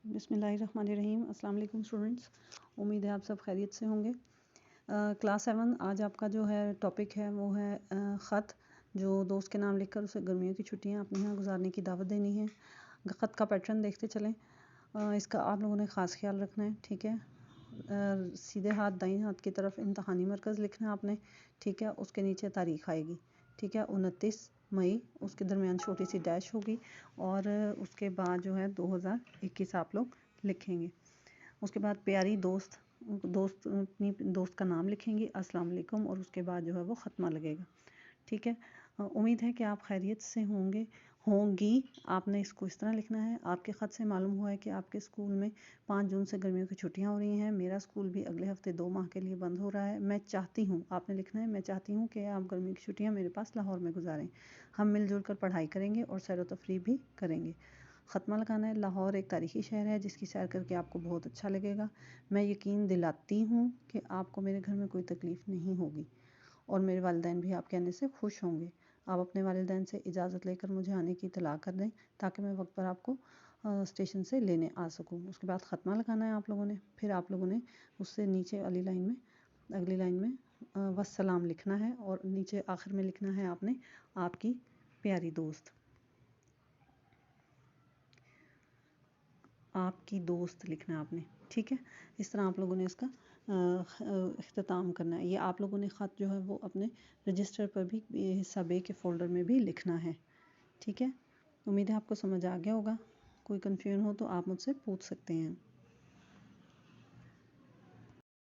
بسم اللہ الرحمن الرحیم۔ السلام علیکم اسٹوڈنٹس، امید ہے آپ سب خیریت سے ہوں گے۔ کلاس 7 آج آپ کا جو ہے ٹاپک ہے وہ ہے خط، جو دوست کے نام لکھ کر اسے گرمیوں کی چھٹیاں اپنے یہاں گزارنے کی دعوت دینی ہے۔ خط کا پیٹرن دیکھتے چلیں، اس کا آپ لوگوں نے خاص خیال رکھنا ہے، ٹھیک ہے۔ سیدھے ہاتھ دائیں ہاتھ کی طرف امتحانی مرکز لکھنا ہے آپ نے، ٹھیک ہے۔ اس کے نیچے تاریخ آئے گی، ٹھیک ہے، 29 مئی، اس کے درمیان چھوٹی سی ڈیش ہوگی اور اس کے بعد جو ہے 2021 آپ لوگ لکھیں گے۔ اس کے بعد پیاری اپنی دوست کا نام لکھیں گی، السلام علیکم، اور اس کے بعد جو ہے وہ ختمہ لگے گا، ٹھیک ہے۔ امید ہے کہ آپ خیریت سے ہوں گی۔ آپ نے اس کو اس طرح لکھنا ہے۔ آپ کے خط سے معلوم ہوا ہے کہ آپ کے اسکول میں 5 جون سے گرمیوں کی چھٹیاں ہو رہی ہیں۔ میرا اسکول بھی اگلے ہفتے 2 ماہ کے لیے بند ہو رہا ہے۔ میں چاہتی ہوں، آپ نے لکھنا ہے، میں چاہتی ہوں کہ آپ گرمیوں کی چھٹیاں میرے پاس لاہور میں گزاریں۔ ہم مل جل کر پڑھائی کریں گے اور سیر و تفریح بھی کریں گے۔ ختمہ لگانا ہے۔ لاہور ایک تاریخی شہر ہے جس کی سیر کر کے آپ کو بہت اچھا لگے گا۔ میں یقین دلاتی ہوں کہ آپ کو میرے گھر میں کوئی تکلیف نہیں ہوگی اور میرے والدین بھی آپ کے آنے سے خوش ہوں گے۔ آپ اپنے والدین سے اجازت لے کر مجھے آنے کی اطلاع کر دیں تاکہ میں وقت پر آپ کو اسٹیشن سے لینے آ سکوں۔ اس کے بعد ختمہ لگانا ہے آپ لوگوں نے۔ پھر آپ لوگوں نے اس سے نیچے اگلی لائن میں والسلام لکھنا ہے اور نیچے آخر میں لکھنا ہے آپ نے آپ کی پیاری دوست، آپ کی دوست لکھنا ہے آپ نے، ٹھیک ہے۔ اس طرح آپ لوگوں نے اس کا اختتام کرنا ہے۔ یہ آپ لوگوں نے خط جو ہے وہ اپنے رجسٹر پر بھی حصہ بے کے فولڈر میں بھی لکھنا ہے، ٹھیک ہے۔ امید ہے آپ کو سمجھ آ گیا ہوگا۔ کوئی کنفیوژن ہو تو آپ مجھ سے پوچھ سکتے ہیں۔